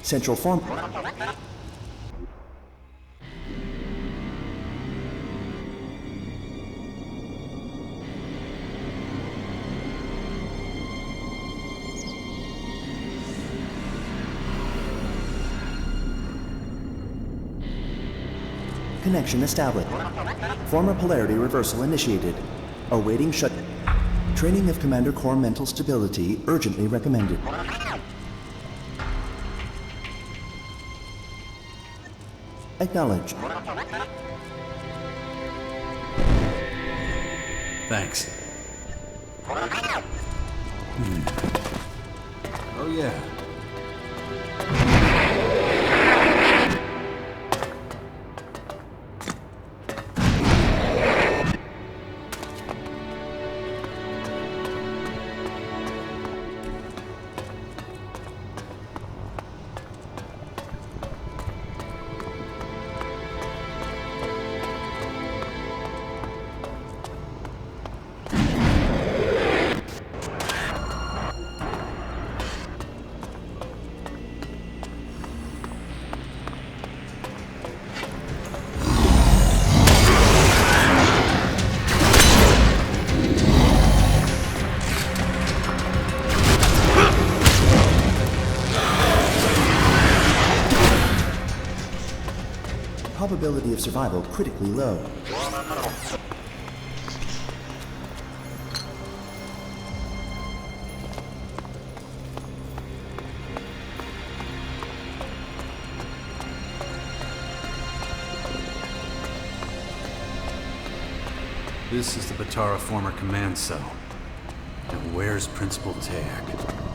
Central form... Connection established. Former polarity reversal initiated. Awaiting shut... Training of Commander Core mental stability urgently recommended. Acknowledged. Thanks. Oh yeah. Probability of survival critically low. This is the Batara former command cell. Now where's Principal Tayak?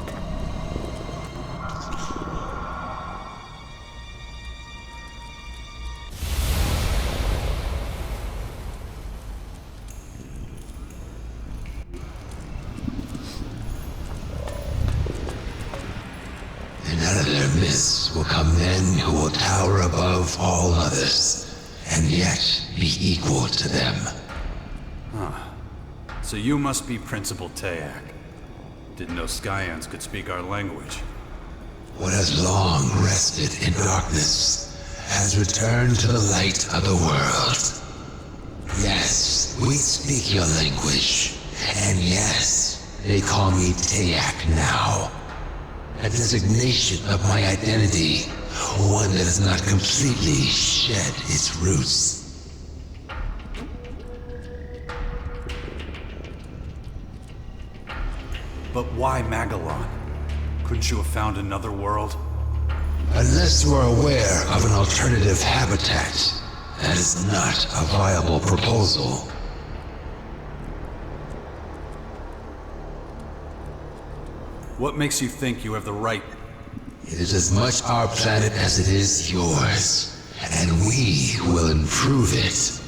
Out of their midst will come men who will tower above all others, and yet be equal to them. Huh. So you must be Principal Tayak. Didn't know Skyans could speak our language. What has long rested in darkness has returned to the light of the world. Yes, we speak your language, and yes, they call me Tayak now. A designation of my identity, one that has not completely shed its roots. But why Magellan? Couldn't you have found another world? Unless you are aware of an alternative habitat, that is not a viable proposal. What makes you think you have the right? It is as much our planet as it is yours, and we will improve it.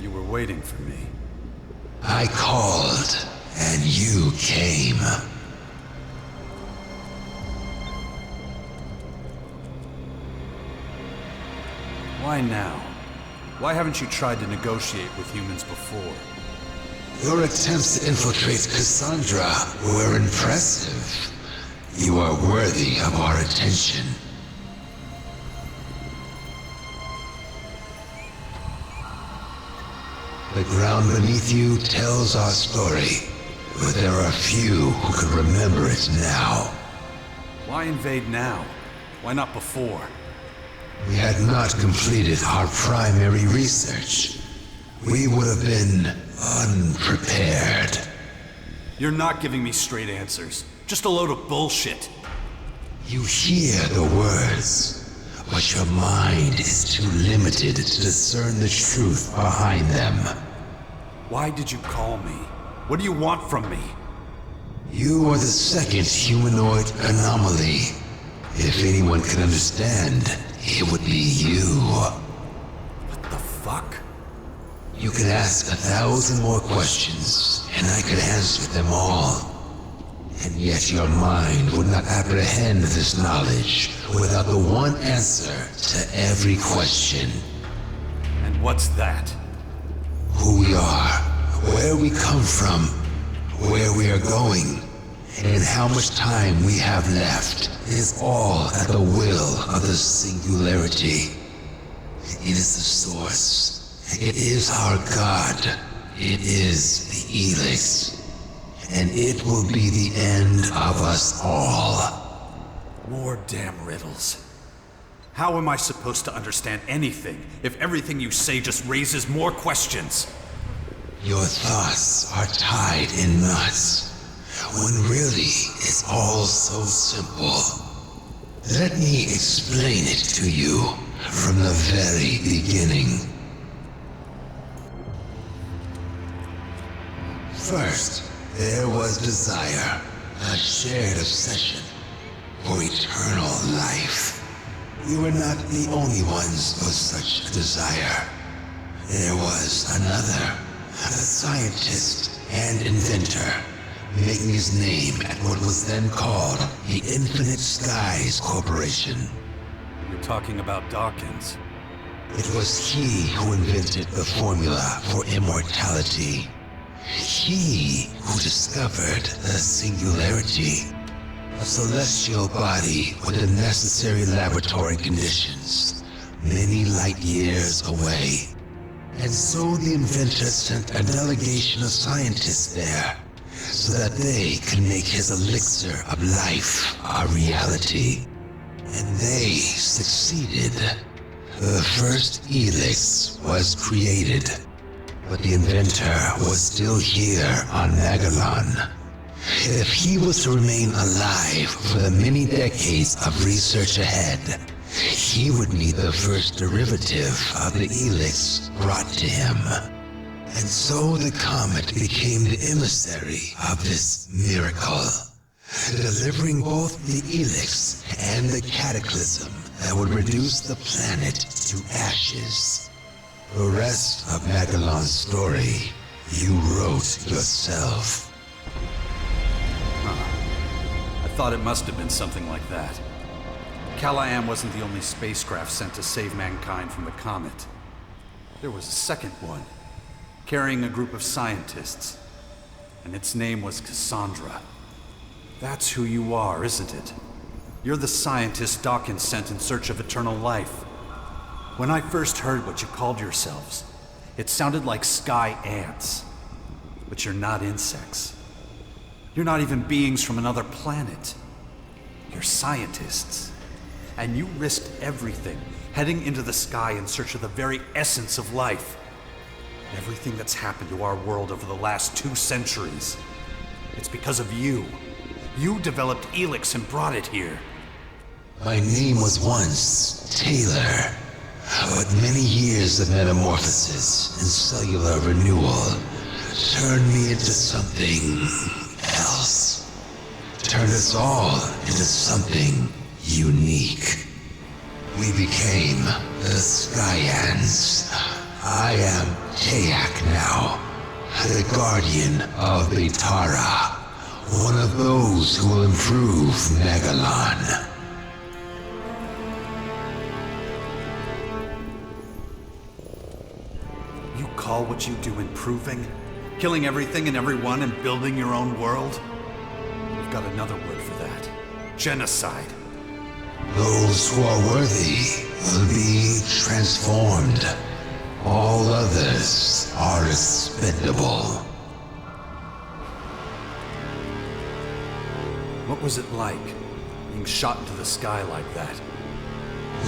You were waiting for me. I called, and you came. Why now? Why haven't you tried to negotiate with humans before? Your attempts to infiltrate Cassandra were impressive. You are worthy of our attention. The ground beneath you tells our story, but there are few who can remember it now. Why invade now? Why not before? We had not completed our primary research. We would have been unprepared. You're not giving me straight answers. Just a load of bullshit. You hear the words, but your mind is too limited to discern the truth behind them. Why did you call me? What do you want from me? You are the second humanoid anomaly. If anyone can understand, it would be you. What the fuck? You can ask 1,000 more questions, and I could answer them all. And yet your mind would not apprehend this knowledge without the one answer to every question. And what's that? Who we are, where we come from, where we are going, and how much time we have left is all at the will of the singularity. It is the source. It is our God. It is the Elex. And it will be the end of us all. More damn riddles. How am I supposed to understand anything if everything you say just raises more questions? Your thoughts are tied in knots, when really it's all so simple. Let me explain it to you from the very beginning. First, there was desire, a shared obsession for eternal life. We were not the only ones with such a desire. There was another, a scientist and inventor, making his name at what was then called the Infinite Skies Corporation. You're talking about Dawkins. It was he who invented the formula for immortality. He who discovered the singularity, a celestial body with the necessary laboratory conditions, many light years away. And so the inventor sent a delegation of scientists there, so that they could make his elixir of life a reality. And they succeeded. The first Elex was created, but the inventor was still here on Magellan. If he was to remain alive for the many decades of research ahead, he would need the first derivative of the Elex brought to him. And so the comet became the emissary of this miracle, delivering both the Elex and the cataclysm that would reduce the planet to ashes. The rest of Magellan's story you wrote yourself. I thought it must have been something like that. Callahan wasn't the only spacecraft sent to save mankind from the comet. There was a second one, carrying a group of scientists, and its name was Cassandra. That's who you are, isn't it? You're the scientist Dawkins sent in search of eternal life. When I first heard what you called yourselves, it sounded like sky ants. But you're not insects. You're not even beings from another planet. You're scientists. And you risked everything, heading into the sky in search of the very essence of life. Everything that's happened to our world over the last 2 centuries. It's because of you. You developed Elex and brought it here. My name was once Taylor, but many years of metamorphosis and cellular renewal turned me into something else. Turned us all into something unique. We became the Skyans. I am Tayak now, the guardian of Betara, one of those who will improve Magellan. You call what you do improving? Killing everything and everyone and building your own world? We've got another word for that. Genocide. Those who are worthy will be transformed. All others are expendable. What was it like, being shot into the sky like that?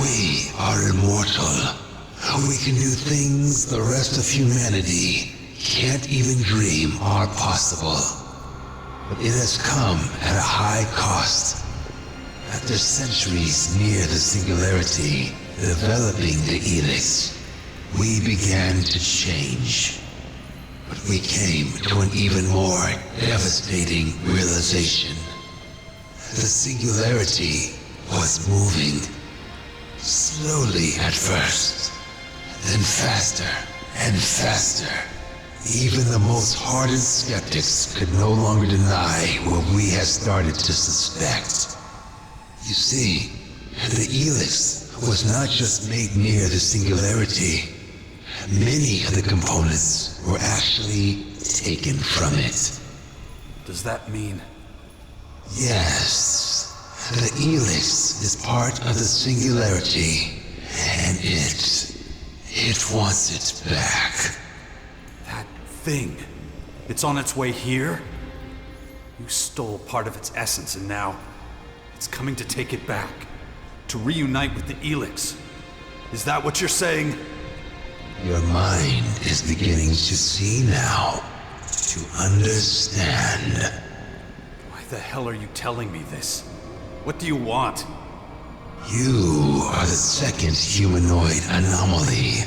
We are immortal. We can do things the rest of humanity can't even dream are possible. But it has come at a high cost. After centuries near the singularity, developing the Elex, we began to change. But we came to an even more devastating realization. The singularity was moving. Slowly at first, then faster and faster. Even the most hardened skeptics could no longer deny what we had started to suspect. You see, the Elex was not just made near the singularity. Many of the components were actually taken from it. Does that mean Yes, the Elex is part of the singularity, and it wants it back. That thing. It's on its way here? You stole part of its essence, and now it's coming to take it back. To reunite with the Elex. Is that what you're saying? Your mind is beginning to see now, to understand. Why the hell are you telling me this? What do you want? You are the second humanoid anomaly.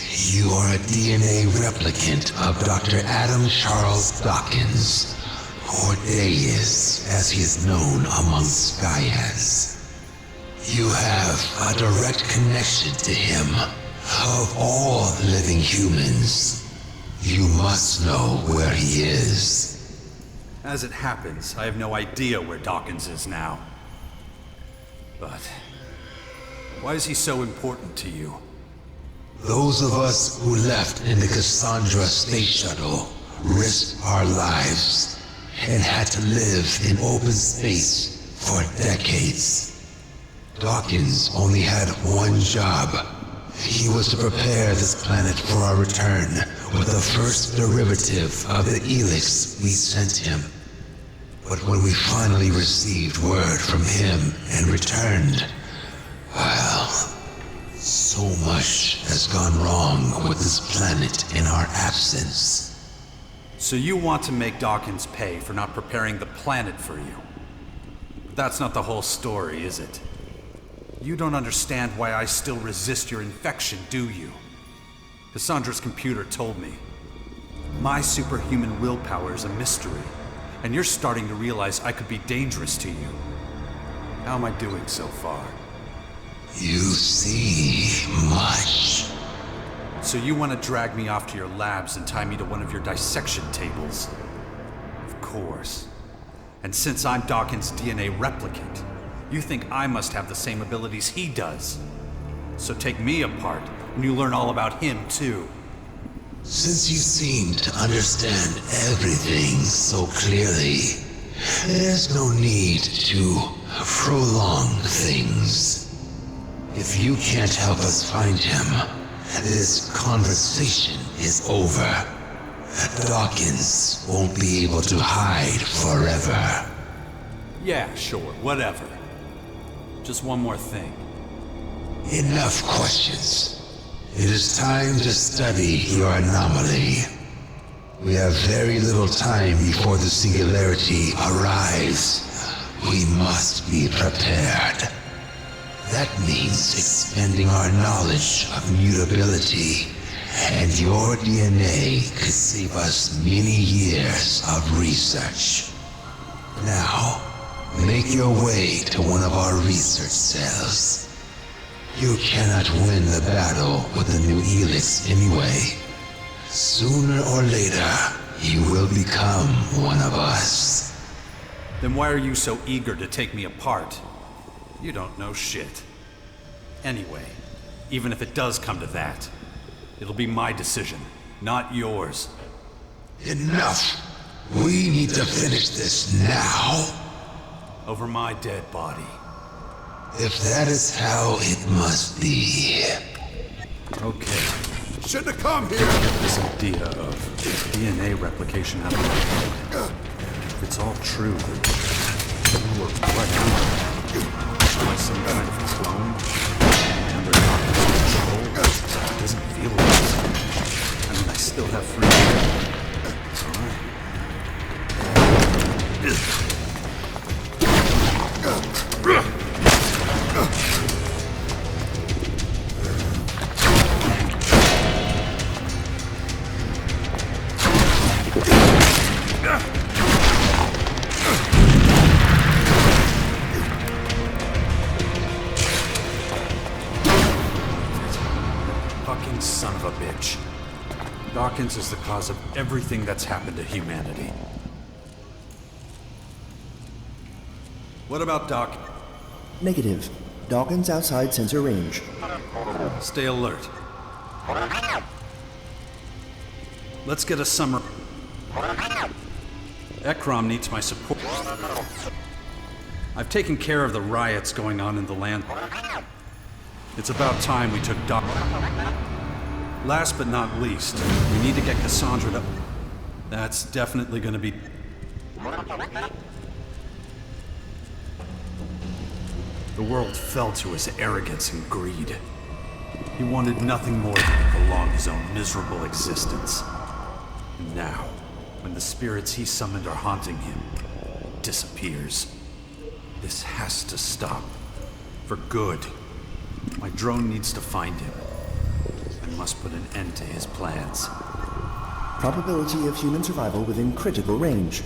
You are a DNA replicant of Dr. Adam Charles Dawkins, or Deus, as he is known among Skyans. You have a direct connection to him. Of all living humans, you must know where he is. As it happens, I have no idea where Dawkins is now. But why is he so important to you? Those of us who left in the Cassandra space shuttle risked our lives and had to live in open space for decades. Dawkins only had one job. He was to prepare this planet for our return with the first derivative of the Elex we sent him. But when we finally received word from him and returned, well, so much has gone wrong with this planet in our absence. So you want to make Dawkins pay for not preparing the planet for you? But that's not the whole story, is it? You don't understand why I still resist your infection, do you? Cassandra's computer told me. My superhuman willpower is a mystery, and you're starting to realize I could be dangerous to you. How am I doing so far? You see much. So you want to drag me off to your labs and tie me to one of your dissection tables? Of course. And since I'm Dawkins' DNA replicant, you think I must have the same abilities he does. So take me apart, and you learn all about him, too. Since you seem to understand everything so clearly, there's no need to prolong things. If you can't help us find him, this conversation is over. Dawkins won't be able to hide forever. Yeah, sure, whatever. Just one more thing. Enough questions. It is time to study your anomaly. We have very little time before the singularity arrives. We must be prepared. That means expending our knowledge of mutability, and your DNA could save us many years of research. Now, make your way to one of our research cells. You cannot win the battle with the new Elex anyway. Sooner or later, you will become one of us. Then why are you so eager to take me apart? You don't know shit. Anyway, even if it does come to that, it'll be my decision, not yours. Enough! We need to finish this now. Over my dead body. If that is how it must be. Okay. Shouldn't have come here! Get this idea of DNA replication out of my head. If it's all true, then you were right on. Like some kind of clone? And they're not in control? It doesn't feel like it. I mean, I still have free will. It's alright. Fucking son of a bitch. Dawkins is the cause of everything that's happened to humanity. What about Doc? Negative. Dawkins outside sensor range. Stay alert. Let's get a summary. Ekrom needs my support. I've taken care of the riots going on in the land. It's about time we took Doc. Last but not least, we need to get Cassandra to... That's definitely gonna be... The world fell to his arrogance and greed. He wanted nothing more than to prolong his own miserable existence. And now, when the spirits he summoned are haunting him, he disappears. This has to stop. For good. My drone needs to find him. I must put an end to his plans. Probability of human survival within critical range.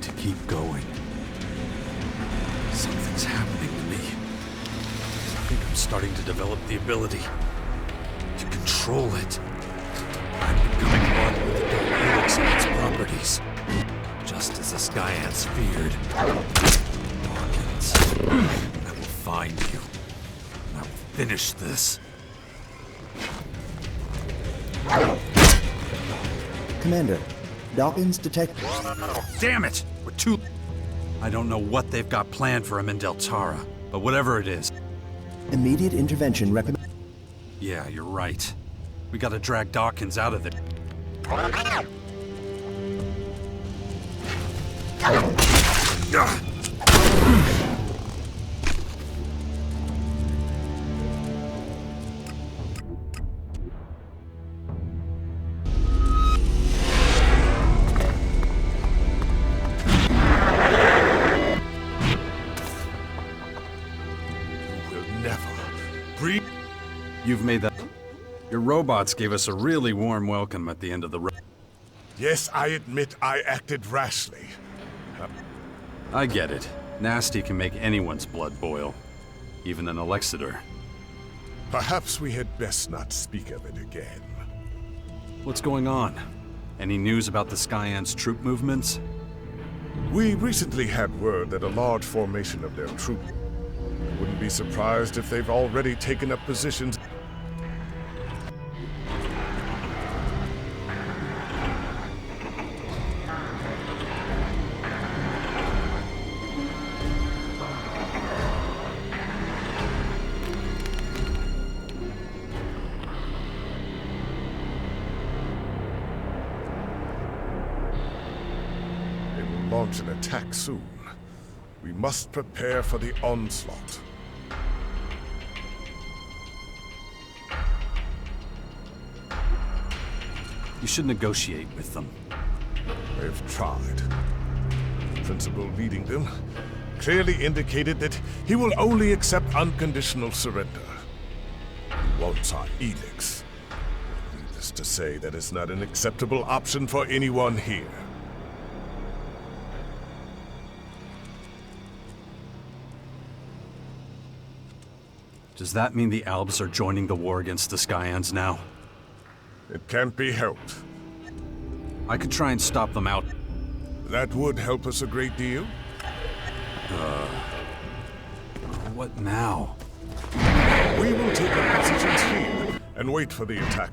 To keep going. Something's happening to me. I think I'm starting to develop the ability to control it. I'm becoming one with the dark Elex and its properties. Just as the Skyants feared. Dawkins, I will find you. And I will finish this. Commander, Dawkins detect... Damn it! We're too... I don't know what they've got planned for him in Deltara, but whatever it is... Immediate intervention recommended. Yeah, you're right. We gotta drag Dawkins out of there. You've made that... Your robots gave us a really warm welcome at the end of the road. Yes, I admit I acted rashly. I get it. Nasty can make anyone's blood boil. Even an Alexander. Perhaps we had best not speak of it again. What's going on? Any news about the Skyant's troop movements? We recently had word that a large formation of their troops... Wouldn't be surprised if they've already taken up positions... launch an attack soon. We must prepare for the onslaught. You should negotiate with them. They've tried. The principal leading them clearly indicated that he will only accept unconditional surrender. He wants our Elex. Needless to say, that is not an acceptable option for anyone here. Does that mean the Albs are joining the war against the Skyans now? It can't be helped. I could try and stop them out. That would help us a great deal. What now? We will take our positions here and wait for the attack.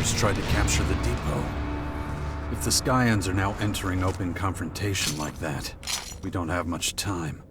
invaders tried to capture the depot. If the Skyans are now entering open confrontation like that, we don't have much time.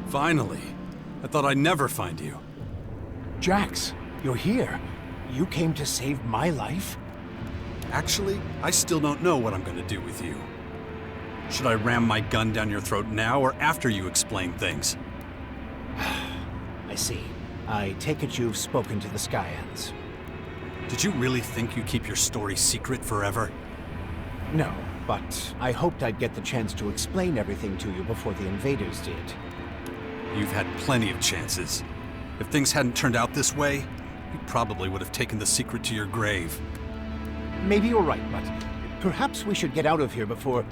Finally. I thought I'd never find you. Jax, you're here. You came to save my life? Actually, I still don't know what I'm gonna do with you. Should I ram my gun down your throat now or after you explain things? I see. I take it you've spoken to the Skyans. Did you really think you'd keep your story secret forever? No, but I hoped I'd get the chance to explain everything to you before the invaders did. You've had plenty of chances. If things hadn't turned out this way, you probably would have taken the secret to your grave. Maybe you're right, but perhaps we should get out of here before...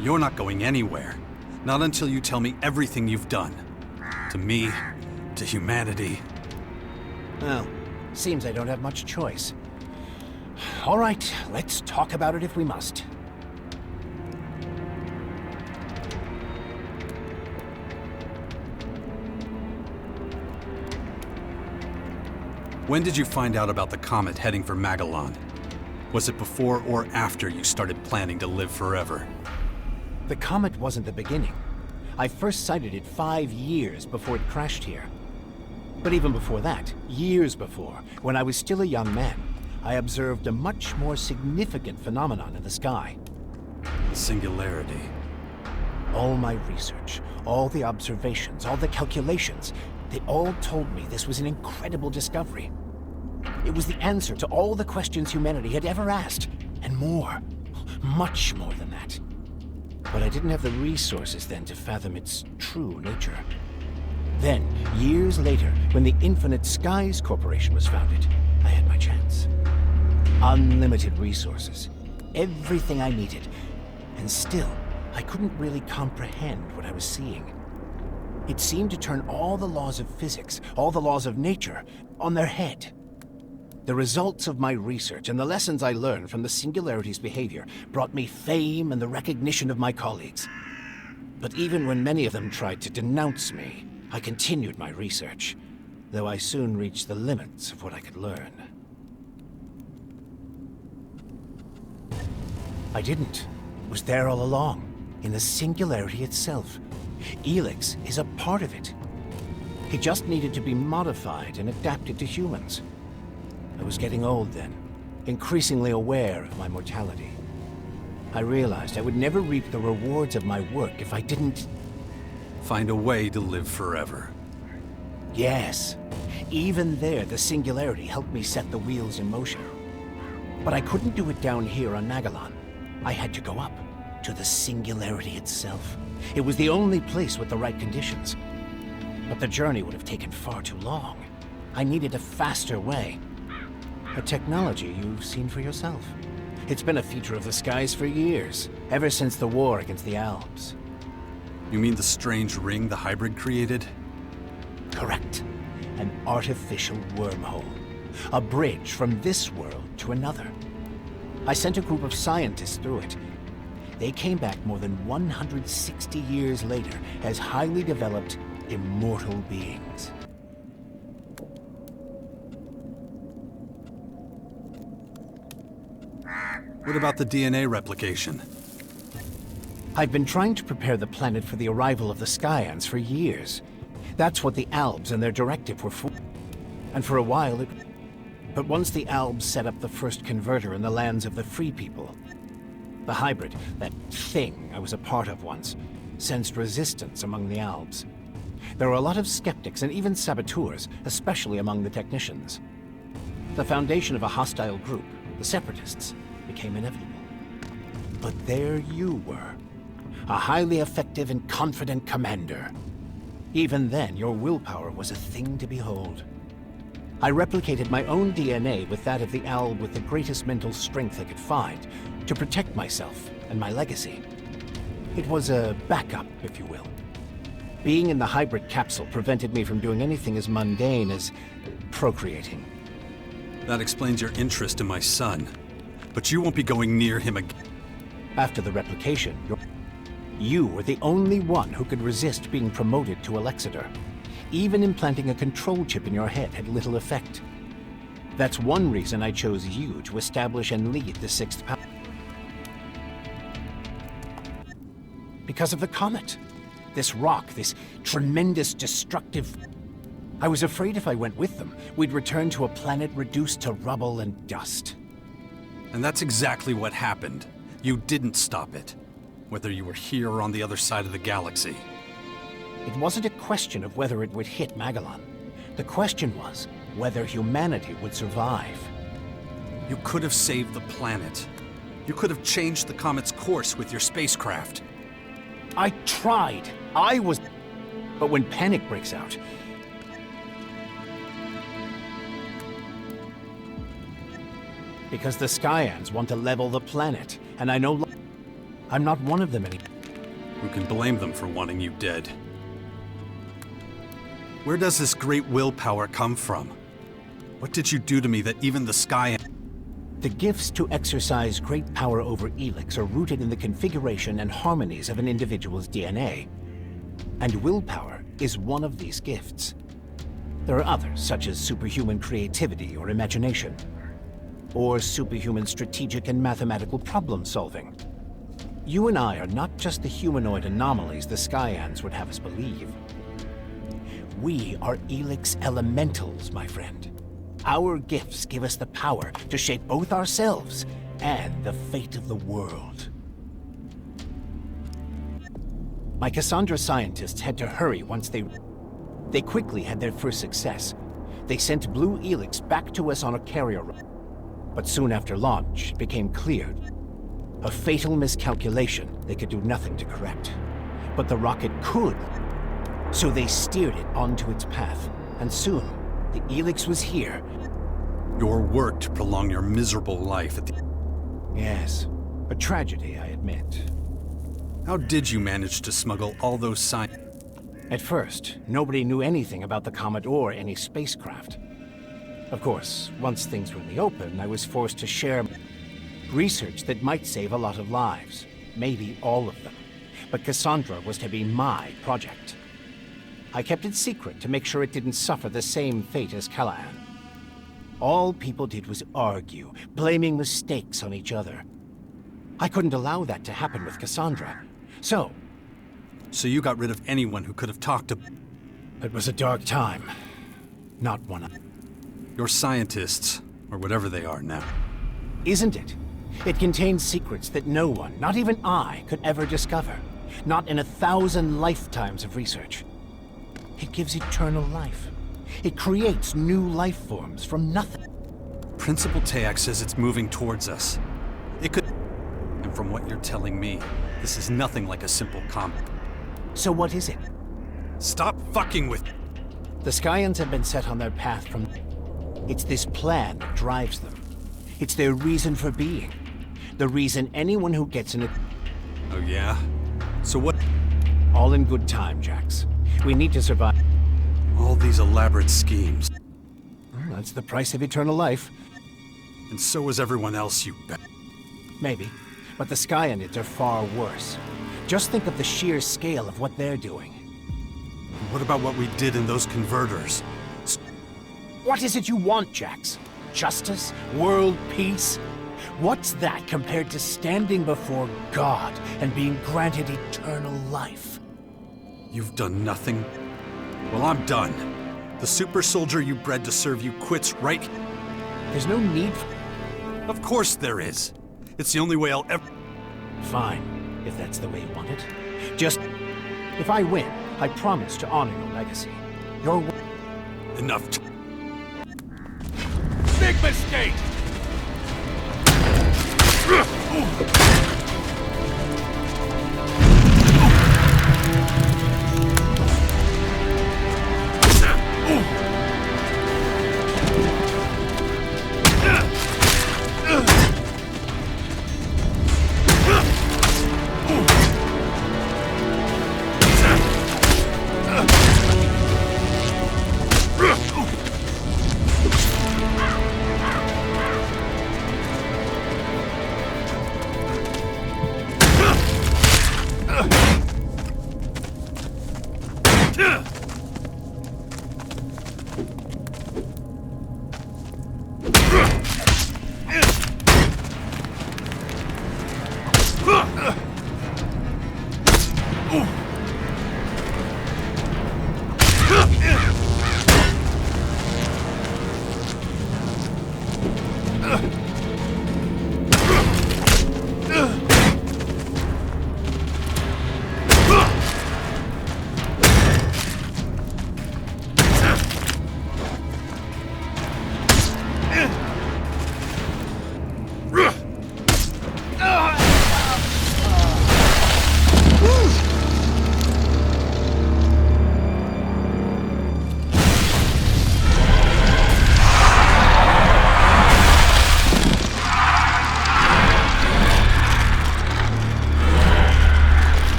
You're not going anywhere. Not until you tell me everything you've done. To me, to humanity. Well, seems I don't have much choice. All right, let's talk about it if we must. When did you find out about the comet heading for Magellan? Was it before or after you started planning to live forever? The comet wasn't the beginning. I first sighted it 5 years before it crashed here. But even before that, years before, when I was still a young man, I observed a much more significant phenomenon in the sky. Singularity. All my research, all the observations, all the calculations, they all told me this was an incredible discovery. It was the answer to all the questions humanity had ever asked, and more. Much more than that. But I didn't have the resources then to fathom its true nature. Then, years later, when the Infinite Skies Corporation was founded, I had my chance. Unlimited resources. Everything I needed. And still, I couldn't really comprehend what I was seeing. It seemed to turn all the laws of physics, all the laws of nature, on their head. The results of my research and the lessons I learned from the Singularity's behavior brought me fame and the recognition of my colleagues. But even when many of them tried to denounce me, I continued my research, though I soon reached the limits of what I could learn. I didn't. It was there all along, in the Singularity itself. Elex is a part of it. He just needed to be modified and adapted to humans. I was getting old then, increasingly aware of my mortality. I realized I would never reap the rewards of my work if I didn't... Find a way to live forever. Yes. Even there, the Singularity helped me set the wheels in motion. But I couldn't do it down here on Magellan. I had to go up, to the Singularity itself. It was the only place with the right conditions. But the journey would have taken far too long. I needed a faster way. A technology you've seen for yourself. It's been a feature of the skies for years, ever since the war against the Alps. You mean the strange ring the hybrid created? Correct. An artificial wormhole. A bridge from this world to another. I sent a group of scientists through it. They came back more than 160 years later as highly developed, immortal beings. What about the DNA replication? I've been trying to prepare the planet for the arrival of the Skyans for years. That's what the Albs and their directive were for. And for a while it... But once the Albs set up the first converter in the lands of the Free People, the hybrid, that thing I was a part of once, sensed resistance among the Albs. There were a lot of skeptics and even saboteurs, especially among the technicians. The foundation of a hostile group, the Separatists, became inevitable. But there you were, a highly effective and confident commander. Even then, your willpower was a thing to behold. I replicated my own DNA with that of the Alb with the greatest mental strength I could find, to protect myself and my legacy. It was a backup, if you will. Being in the hybrid capsule prevented me from doing anything as mundane as procreating. That explains your interest in my son. But you won't be going near him again. After the replication, you were the only one who could resist being promoted to Alexander. Even implanting a control chip in your head had little effect. That's one reason I chose you to establish and lead the Sixth Power. Because of the comet. This rock, this tremendous destructive... I was afraid if I went with them, we'd return to a planet reduced to rubble and dust. And that's exactly what happened. You didn't stop it. Whether you were here or on the other side of the galaxy. It wasn't a question of whether it would hit Magellan. The question was whether humanity would survive. You could have saved the planet. You could have changed the comet's course with your spacecraft. I tried. But when panic breaks out... Because the Skyans want to level the planet, and I know I'm not one of them anymore. Who can blame them for wanting you dead? Where does this great willpower come from? What did you do to me that even the Skyans... The gifts to exercise great power over Elex are rooted in the configuration and harmonies of an individual's DNA. And willpower is one of these gifts. There are others, such as superhuman creativity or imagination, or superhuman strategic and mathematical problem-solving. You and I are not just the humanoid anomalies the Skyans would have us believe. We are Elex elementals, my friend. Our gifts give us the power to shape both ourselves and the fate of the world. My Cassandra scientists had to hurry once they quickly had their first success. They sent Blue Elex back to us on a carrier run. But soon after launch, it became clear. A fatal miscalculation they could do nothing to correct. But the rocket could. So they steered it onto its path. And soon, the Elex was here. Your work to prolong your miserable life at the... Yes, a tragedy, I admit. How did you manage to smuggle all those science... At first, nobody knew anything about the comet or any spacecraft. Of course, once things were in the open, I was forced to share research that might save a lot of lives. Maybe all of them. But Cassandra was to be my project. I kept it secret to make sure it didn't suffer the same fate as Callahan. All people did was argue, blaming mistakes on each other. I couldn't allow that to happen with Cassandra. So you got rid of anyone who could have talked to... It was a dark time. Not one of... Your scientists, or whatever they are now. Isn't it? It contains secrets that no one, not even I, could ever discover. Not in 1,000 lifetimes of research. It gives eternal life. It creates new life forms from nothing. Principal Teac says it's moving towards us. It could... And from what you're telling me, this is nothing like a simple comet. So what is it? Stop fucking with... The Skyans have been set on their path from... It's this plan that drives them. It's their reason for being. The reason anyone who gets in it... Oh yeah? So what... All in good time, Jax. We need to survive. All these elaborate schemes. Well, that's the price of eternal life. And so is everyone else, you bet. Maybe. But the Skyanids are far worse. Just think of the sheer scale of what they're doing. What about what we did in those converters? What is it you want, Jax? Justice? World peace? What's that compared to standing before God and being granted eternal life? You've done nothing? Well, I'm done. The super soldier you bred to serve you quits right... There's no need for... Of course there is. It's the only way I'll ever... Fine, if that's the way you want it. Just... If I win, I promise to honor your legacy. Your... Enough. Big mistake!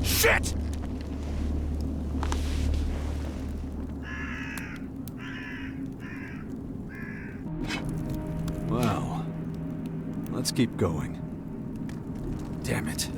Shit! Well, let's keep going. Damn it.